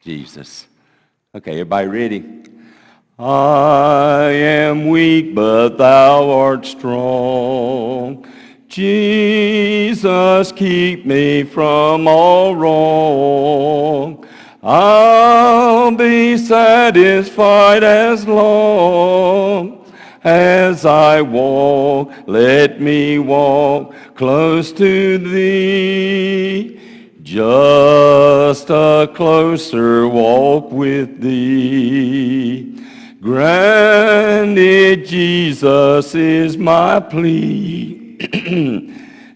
Jesus. Okay, everybody ready? I am weak, but thou art strong. Jesus, keep me from all wrong. I'll be satisfied as long as I walk. Let me walk close to thee. Just a closer walk with thee. Granted, Jesus is my plea.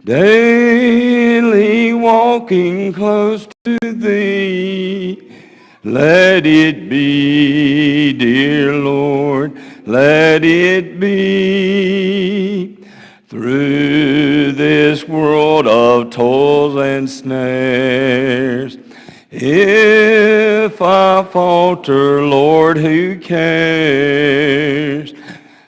Daily walking close to thee. Let it be, dear Lord, let it be. Through this world of toils and snares, if I falter, Lord, who cares?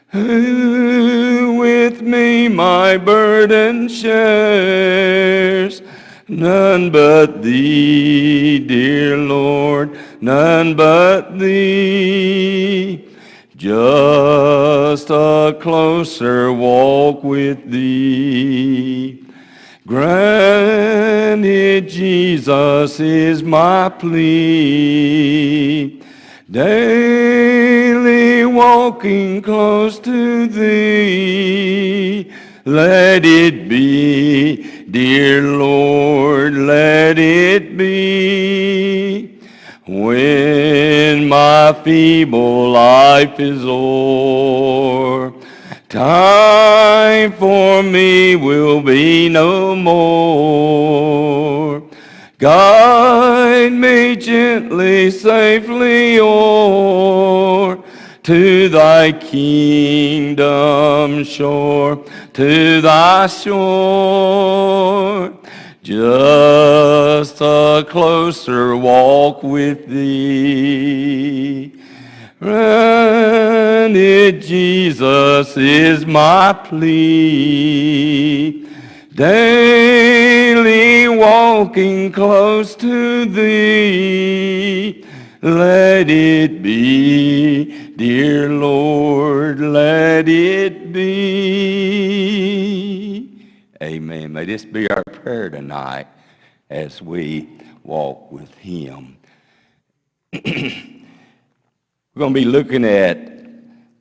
Who with me my burden shares? None but thee, dear Lord, none but thee. Just a closer walk with thee. Granted, Jesus is my plea. Daily walking close to thee. Let it be, dear Lord, let it be. When my feeble life is o'er, time for me will be no more. Guide me gently, safely o'er to thy kingdom shore, to thy shore. Just a closer walk with thee. Granted, Jesus is my plea. Daily walking close to thee. Let it be, dear Lord, let it be. Amen. May this be our prayer tonight as we walk with him. We're going to be looking at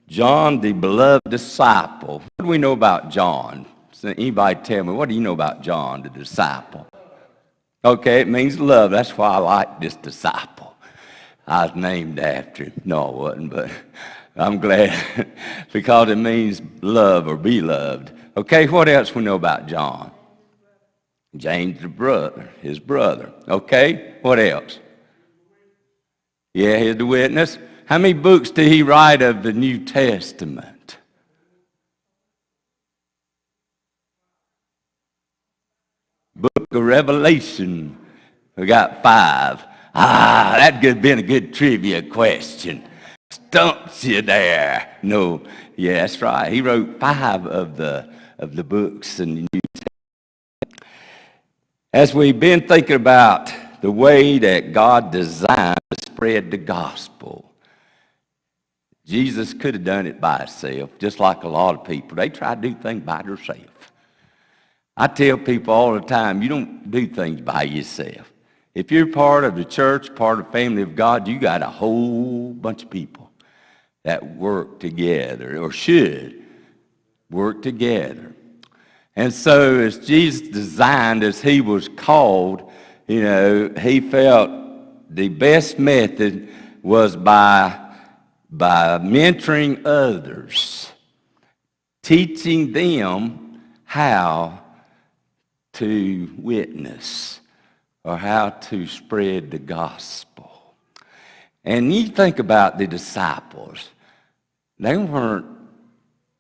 John, the beloved disciple. What do we know about John? So anybody tell me, what do you know about John, the disciple? Okay, it means love. That's why I like this disciple. I was named after him. No, I wasn't, but I'm glad because it means love or be loved. Okay, what else we know about John? James, the brother, his brother. Okay, what else? Yeah, he's the witness. How many books did he write of the New Testament? Book of Revelation. We got 5. That could have been a good trivia question. Stumps you there. No, yeah, that's right. He wrote 5 of the books in the New Testament. As we've been thinking about the way that God designed to spread the gospel, Jesus could have done it by himself, just like a lot of people. They try to do things by themselves. I tell people all the time, you don't do things by yourself. If you're part of the church, part of the family of God, you got a whole bunch of people that work together or should work together. And so as Jesus designed, as he was called, he felt the best method was by mentoring others, teaching them how to witness or how to spread the gospel. And you think about the disciples. They weren't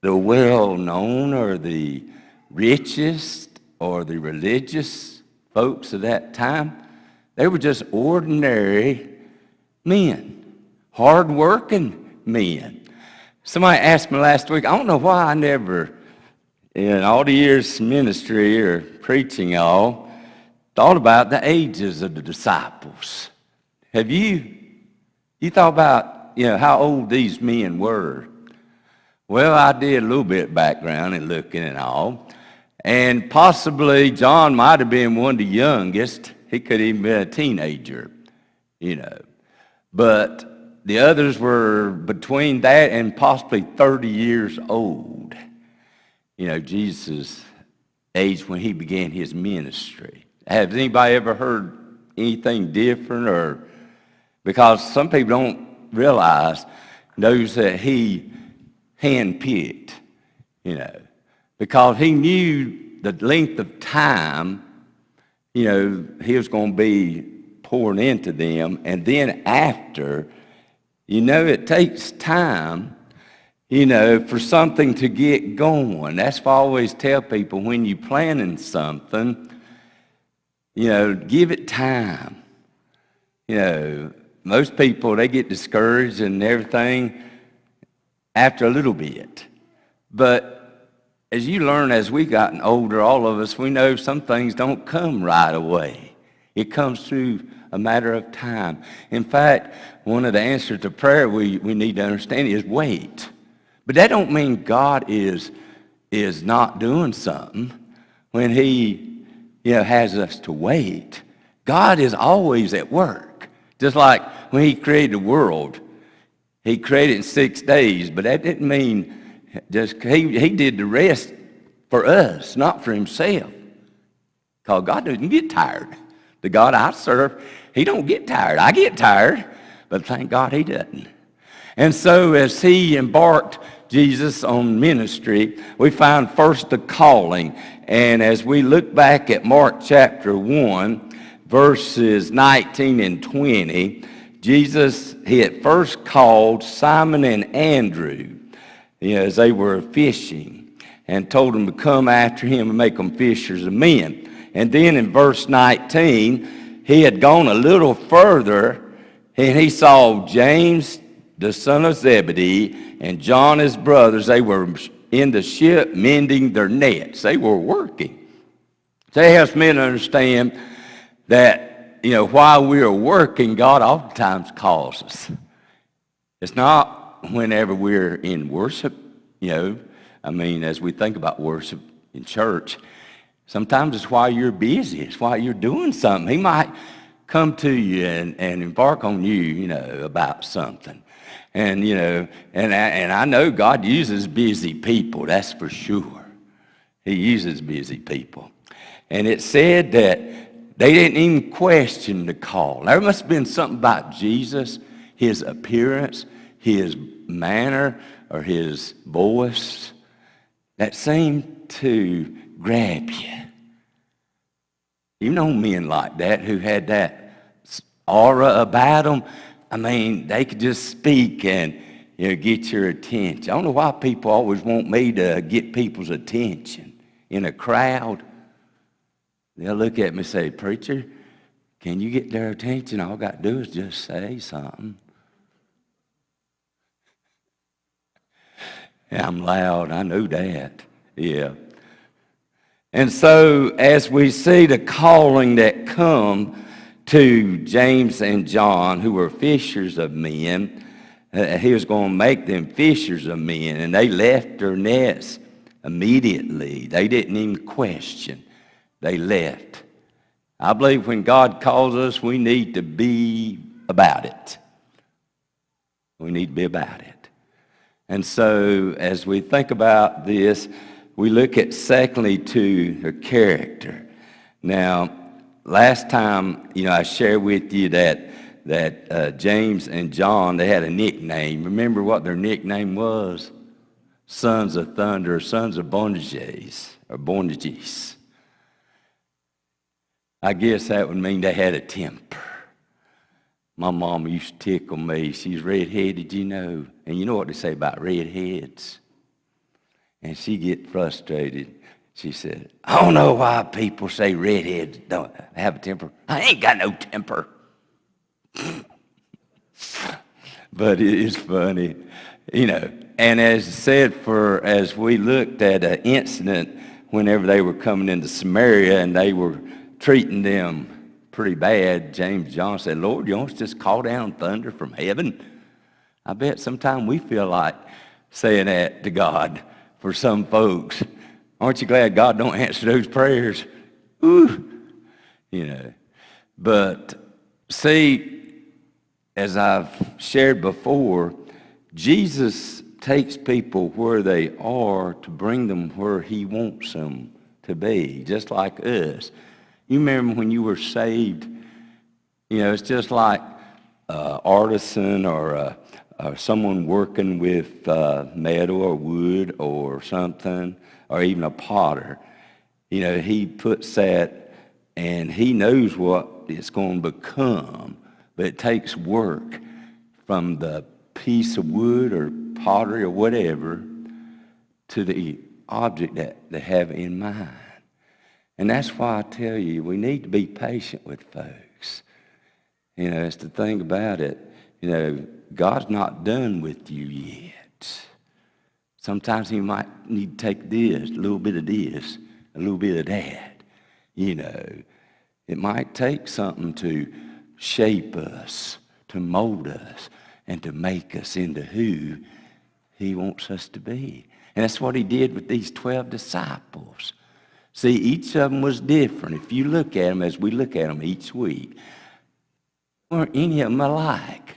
the well-known or the richest or the religious folks of that time. They were just ordinary men, hard-working men. Somebody asked me last week, I don't know why I never, in all the years ministry or preaching thought about the ages of the disciples. Have you thought about, how old these men were? Well, I did a little bit of background and looking and all. And possibly John might have been one of the youngest. He could have even been a teenager, But the others were between that and possibly 30 years old. Jesus' age when he began his ministry. Has anybody ever heard anything different? Or because some people don't realize those that he handpicked, because he knew the length of time, he was going to be pouring into them. And then after, it takes time, for something to get going. That's why I always tell people, when you're planning something, give it time. Most people, they get discouraged and everything after a little bit. But as you learn, as we've gotten older, all of us, we know some things don't come right away. It comes through a matter of time. In fact, one of the answers to prayer we need to understand is wait. But that don't mean God is not doing something when he has us to wait. God is always at work. Just like when he created the world, he created it in 6 days, but that didn't mean just he did the rest for us, not for himself. Because God doesn't get tired. The God I serve, he don't get tired. I get tired, but thank God he doesn't. And so as he embarked Jesus on ministry, we find first the calling. And as we look back at Mark chapter 1, verses 19 and 20, Jesus, he had first called Simon and Andrew, as they were fishing, and told them to come after him and make them fishers of men. And then in verse 19, he had gone a little further, and he saw James, the son of Zebedee, and John, his brothers. They were in the ship mending their nets. They were working. So it helps me to understand that, while we are working, God oftentimes calls us. It's not whenever we're in worship, as we think about worship in church. Sometimes it's while you're busy. It's while you're doing something. He might come to you and embark on you, about something. And, and I know God uses busy people, that's for sure. He uses busy people. And it said that they didn't even question the call. There must have been something about Jesus, his appearance, his manner, or his voice that seemed to grab you. You know men like that who had that aura about them. They could just speak and get your attention. I don't know why people always want me to get people's attention in a crowd. They'll look at me and say, "Preacher, can you get their attention? All I got to do is just say something." Yeah, I'm loud. I know that. Yeah. And so as we see the calling that come to James and John, who were fishers of men, he was going to make them fishers of men. And they left their nets immediately. They didn't even question. They left. I believe when God calls us, we need to be about it. We need to be about it. And so as we think about this, we look at secondly to her character. Now, last time, I shared with you that James and John, they had a nickname. Remember what their nickname was? Sons of Thunder, Sons of Boanerges, or Boanerges. I guess that would mean they had a temper. My mama used to tickle me. She's red-headed, And you know what they say about redheads? And she get frustrated. She said, "I don't know why people say redheads don't have a temper. I ain't got no temper." But it is funny, And as said, as we looked at an incident whenever they were coming into Samaria and they were treating them pretty bad, James John said, Lord, you want us to just call down thunder from heaven? I bet sometimes we feel like saying that to God for some folks. Aren't you glad God don't answer those prayers? Ooh, But see, as I've shared before, Jesus takes people where they are to bring them where he wants them to be, just like us. You remember when you were saved, it's just like an artisan or someone working with metal or wood or something, or even a potter. He puts that, and he knows what it's going to become, but it takes work from the piece of wood or pottery or whatever to the object that they have in mind. And that's why I tell you, we need to be patient with folks. It's the thing about it. God's not done with you yet. Sometimes he might need to take this, a little bit of this, a little bit of that. It might take something to shape us, to mold us, and to make us into who he wants us to be. And that's what he did with these 12 disciples. See, each of them was different. If you look at them as we look at them each week, weren't any of them alike.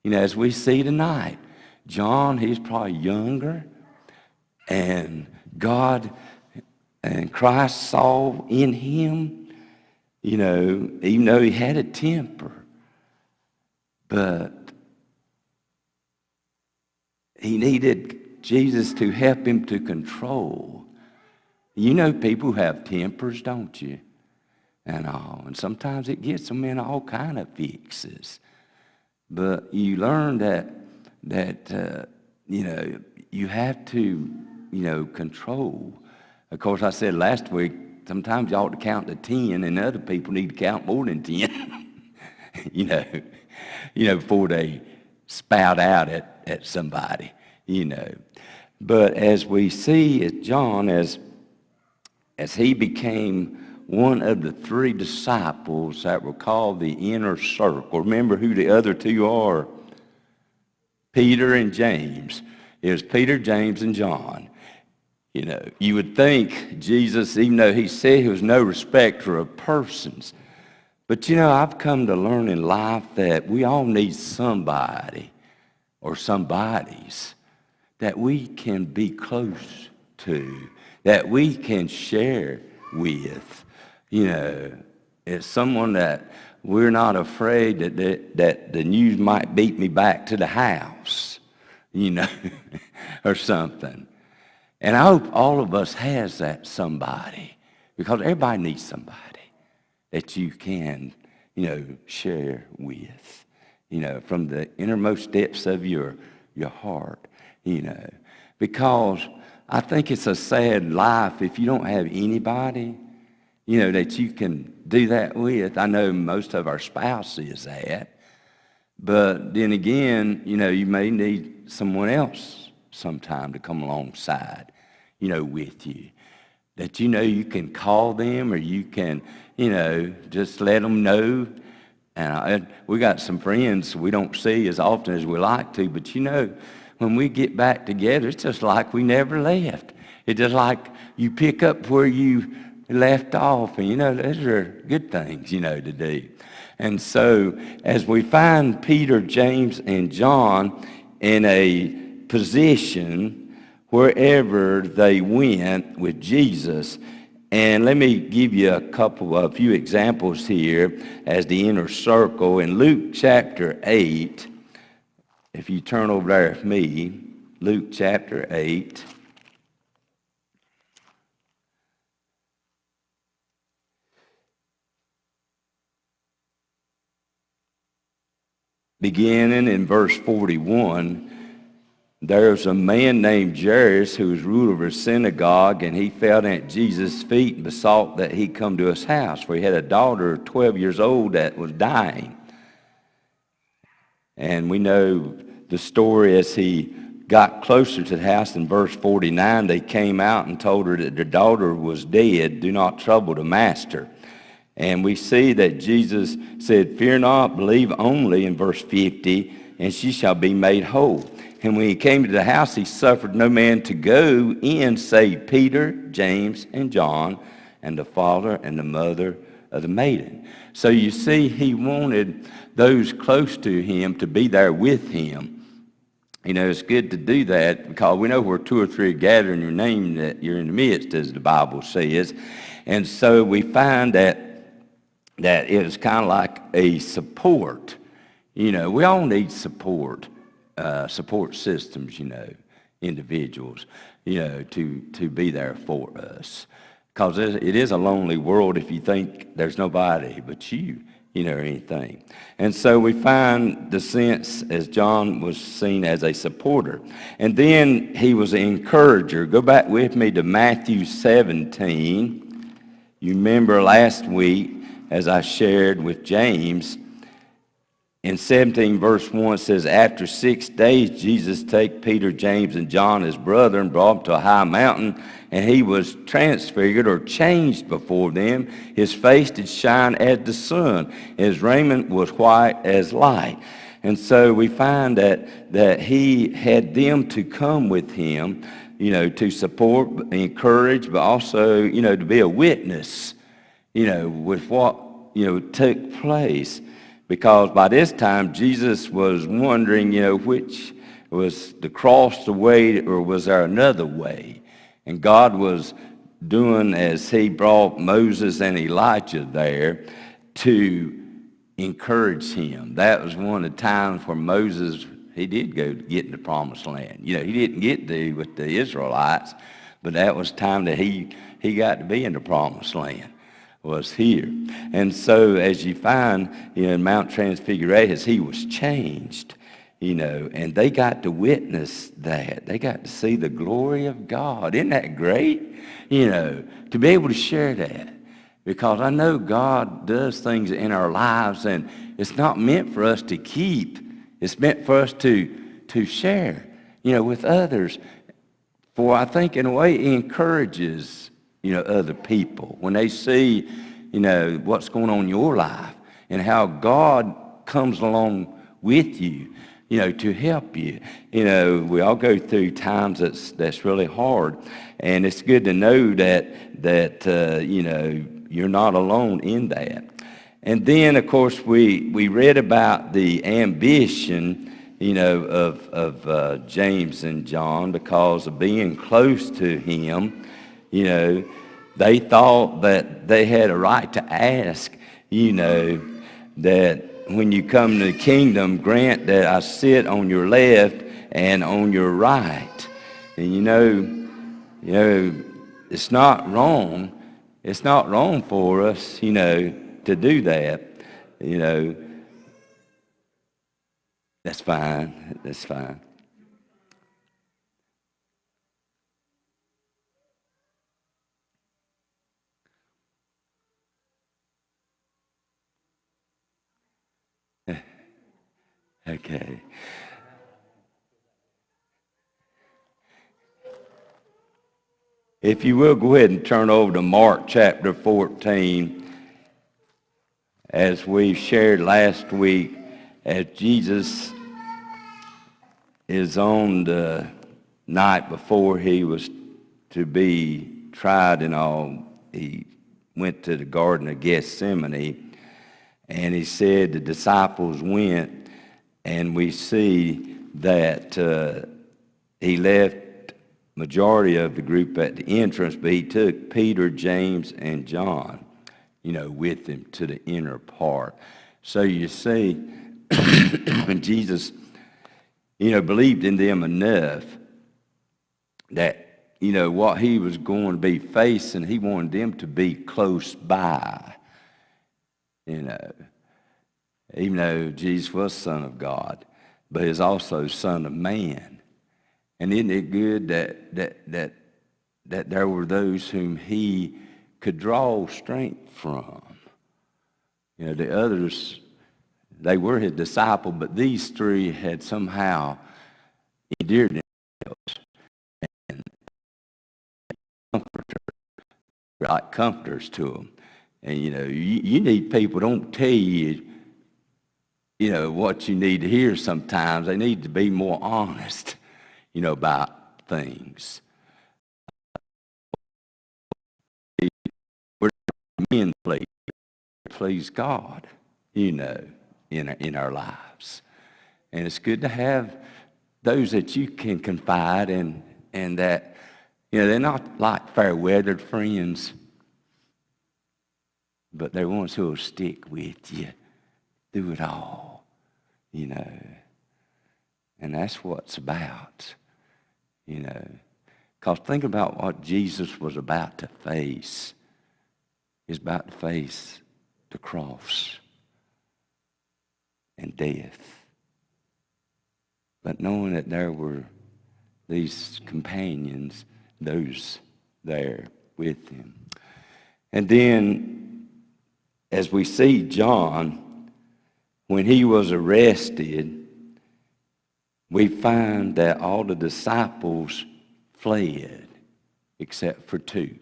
As we see tonight, John, he's probably younger, and God and Christ saw in him, even though he had a temper, but he needed Jesus to help him to control. People who have tempers, don't you? And sometimes it gets them in all kind of fixes. But you learn that you have to, control. Of course, I said last week, sometimes you ought to count to 10, and other people need to count more than 10, before they spout out at somebody, But as we see at John, as he became one of the 3 disciples that were called the inner circle. Remember who the other 2 are? Peter and James. It was Peter, James, and John. You would think Jesus, even though he said he was no respecter of persons, but I've come to learn in life that we all need somebody or somebodies that we can be close to, that we can share with. It's someone that we're not afraid that the news might beat me back to the house, or something. And I hope all of us has that somebody, because everybody needs somebody that you can, share with, from the innermost depths of your heart, because I think it's a sad life if you don't have anybody, that you can do that with. I know most of our spouse is that. But then again, you may need someone else sometime to come alongside, with you. That you can call them, or you can, just let them know. And we got some friends we don't see as often as we like to, but when we get back together, it's just like we never left. It's just like you pick up where you left off, and those are good things, to do. And so as we find Peter, James, and John in a position wherever they went with Jesus, and let me give you a few examples here as the inner circle. In Luke chapter 8, if you turn over there with me, Luke chapter 8. Beginning in verse 41, there's a man named Jairus who was ruler of a synagogue, and he fell at Jesus' feet and besought that he come to his house, for he had a daughter 12 years old that was dying. And we know the story as he got closer to the house. In verse 49, they came out and told her that their daughter was dead. Do not trouble the master. And we see that Jesus said, "Fear not, believe only," in verse 50, "and she shall be made whole." And when he came to the house, he suffered no man to go in save Peter, James, and John, and the father and the mother of the maiden. So you see, he wanted those close to him to be there with him. You know, it's good to do that because we know where two or three are gathered in your name that you're in the midst, as the Bible says. And so we find that it was kind of like a support. You know, we all need support systems, you know, individuals, you know, to be there for us. Because it is a lonely world if you think there's nobody but you know, or anything. And so we find the sense as John was seen as a supporter. And then he was an encourager. Go back with me to Matthew 17. You remember last week, as I shared with James, in 17 verse 1 it says, "After 6 days Jesus took Peter, James, and John his brother and brought them to a high mountain, and he was transfigured," or changed, "before them. His face did shine as the sun, and his raiment was white as light." And so we find that he had them to come with him, you know, to support, encourage, but also, you know, to be a witness, you know, with what, you know, took place. Because by this time, Jesus was wondering, you know, which was the cross the way, or was there another way? And God was doing as he brought Moses and Elijah there to encourage him. That was one of the times where Moses, he did go to get in the promised land. You know, he didn't get there with the Israelites, but that was time that he got to be in the promised land, was here. And so as you find, you know, in Mount Transfiguration, he was changed, you know, and they got to witness that. They got to see the glory of God. Isn't that great? You know, to be able to share that. Because I know God does things in our lives, and it's not meant for us to keep. It's meant for us to share, you know, with others. For I think in a way it encourages, you know, other people when they see, you know, what's going on in your life and how God comes along with you, you know, to help you. You know, we all go through times that's really hard, and it's good to know that you know, you're not alone in that. And then, of course, we read about the ambition, you know, of James and John because of being close to him. You know, they thought that they had a right to ask, you know, that when you come to the kingdom, grant that I sit on your left and on your right. And you know, it's not wrong. It's not wrong for us, you know, to do that. You know, that's fine. That's fine. Okay. If you will, go ahead and turn over to Mark chapter 14. As we shared last week, as Jesus is on the night before he was to be tried and all, he went to the Garden of Gethsemane, and he said the disciples went, and we see that he left majority of the group at the entrance, but he took Peter, James, and John, you know, with him to the inner part. So you see, when Jesus, you know, believed in them enough that, you know, what he was going to be facing, he wanted them to be close by, you know. Even though Jesus was Son of God, but he's also Son of Man. And isn't it good that there were those whom he could draw strength from? You know, the others, they were his disciple, but these three had somehow endeared themselves and like comforters to him. And, you need people don't tell you, what you need to hear sometimes. They need to be more honest, about things. We're men please God, in our lives. And it's good to have those that you can confide in, and that, they're not like fair-weathered friends, but they're ones who will stick with you through it all, And that's what it's about, Because think about what Jesus was about to face. He's about to face the cross and death. But knowing that there were these companions, those there with him. And then, as we see John, when he was arrested, we find that all the disciples fled except for two.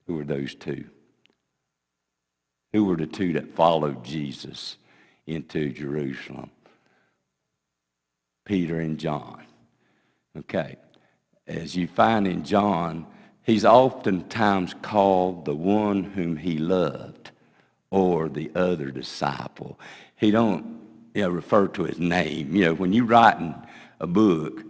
Who were those two? Who were the two that followed Jesus into Jerusalem? Peter and John. Okay. As you find in John, he's oftentimes called the one whom he loved, or the other disciple. He don't refer to his name. When you writing a book,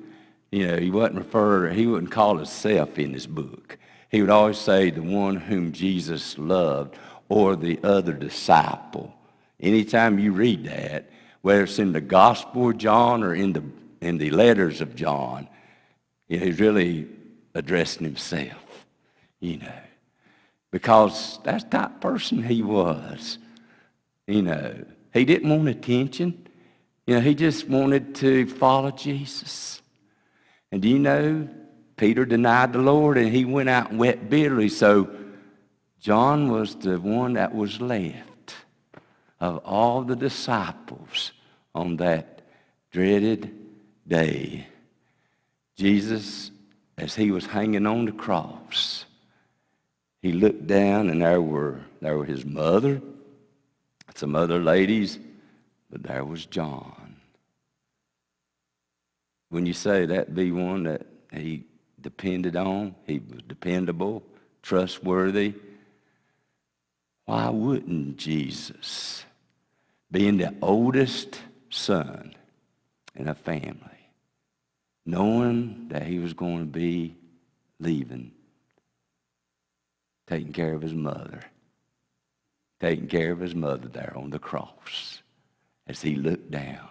he wouldn't call himself in his book. He would always say the one whom Jesus loved, or the other disciple. Anytime you read that, whether it's in the Gospel of John or in the letters of John, he's really addressing himself, because that's the type of person he was. He didn't want attention. He just wanted to follow Jesus. And Peter denied the Lord, and he went out and wept bitterly. So John was the one that was left of all the disciples on that dreaded day. Jesus, as he was hanging on the cross, he looked down, and there were his mother, some other ladies, but there was John. When you say that be one that he depended on, he was dependable, trustworthy, why wouldn't Jesus, being the oldest son in a family, knowing that he was going to be leaving, taking care of his mother there on the cross, as he looked down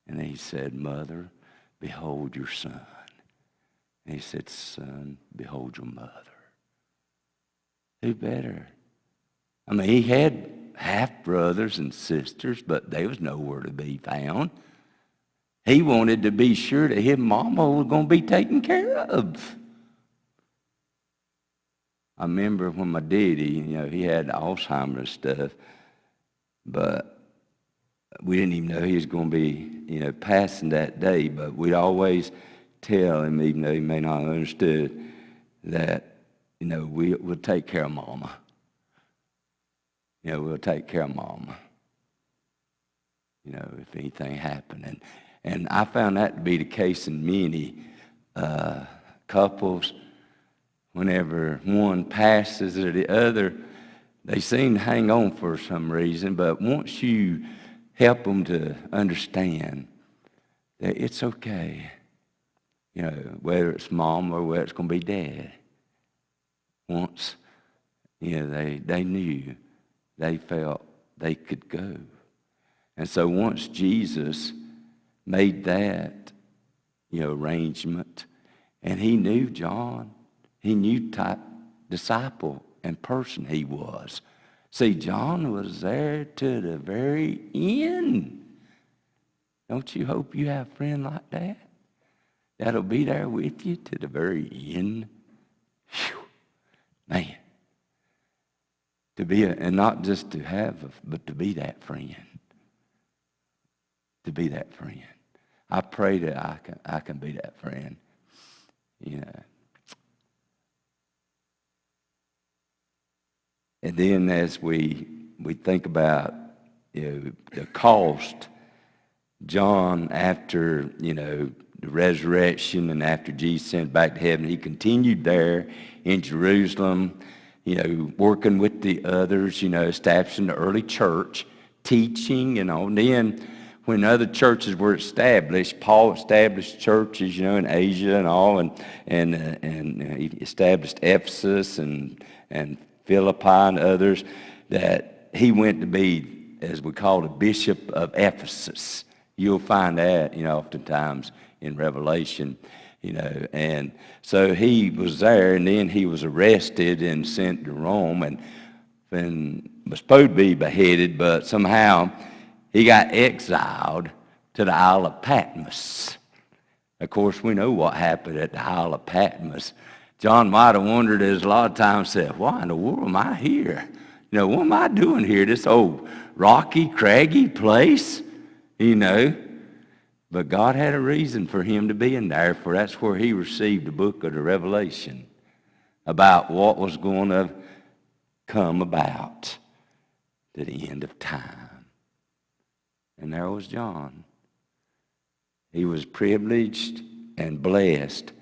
and he said, "Mother, behold your son." And he said, "Son, behold your mother." Who better? I mean, he had half-brothers and sisters, but they was nowhere to be found. He wanted to be sure that his mama was going to be taken care of. I remember when my daddy, he had Alzheimer's stuff, but we didn't even know he was going to be, passing that day. But we'd always tell him, even though he may not have understood, that, we'll take care of Mama. We'll take care of Mama, if anything happened. And I found that to be the case in many couples. Whenever one passes or the other, they seem to hang on for some reason. But once you help them to understand that it's okay, whether it's mom or whether it's going to be dad, once, they knew, they felt they could go. And so once Jesus made that, arrangement, and he knew John, he knew type disciple and person he was. See, John was there to the very end. Don't you hope you have a friend like that? That'll be there with you to the very end. Whew. Man. To be and not just to have, but to be that friend. To be that friend. I pray that I can be that friend. And then as we think about, the cost, John, after, the resurrection and after Jesus sent back to heaven, he continued there in Jerusalem, working with the others, establishing the early church, teaching, And then when other churches were established, Paul established churches, in Asia and all, and he established Ephesus and Philippi and others, that he went to be, as we call it, bishop of Ephesus. You'll find that, oftentimes in Revelation, and so he was there, and then he was arrested and sent to Rome, and was supposed to be beheaded, but somehow he got exiled to the Isle of Patmos. Of course, we know what happened at the Isle of Patmos. John might have wondered, as a lot of times said, why in the world am I here? What am I doing here? This old rocky, craggy place, But God had a reason for him to be in there, for that's where he received the book of the Revelation about what was going to come about to the end of time. And there was John. He was privileged and blessed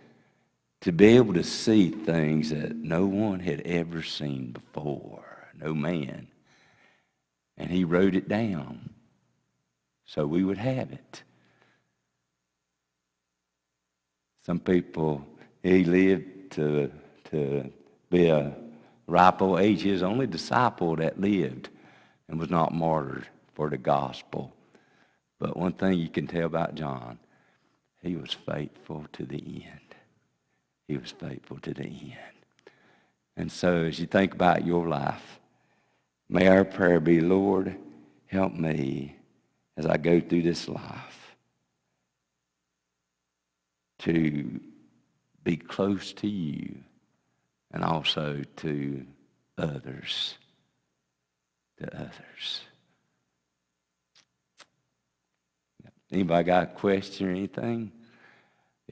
to be able to see things that no one had ever seen before, no man. And he wrote it down so we would have it. Some people, he lived to be a ripe old age. He was the only disciple that lived and was not martyred for the gospel. But one thing you can tell about John, he was faithful to the end. He was faithful to the end. And so as you think about your life, may our prayer be, Lord, help me as I go through this life to be close to you and also to others. Anybody got a question or anything?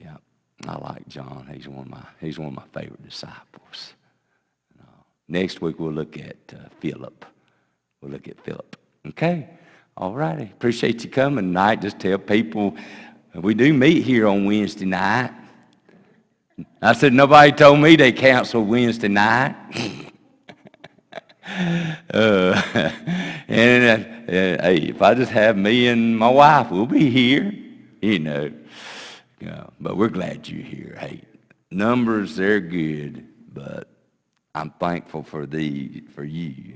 Yeah, I like John. He's one of my favorite disciples. Next week we'll look at Philip. Okay? All righty. Appreciate you coming tonight. Just tell people we do meet here on Wednesday night. I said nobody told me they canceled Wednesday night. Hey, if I just have me and my wife, we'll be here, But we're glad you're here. Hey, numbers, they're good, but I'm thankful for you.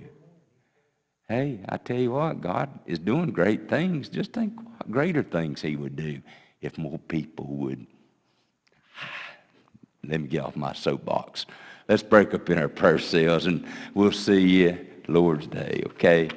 Hey, I tell you what, God is doing great things. Just think what greater things he would do if more people would. Let me get off my soapbox. Let's break up in our prayer cells, and we'll see you Lord's Day, okay?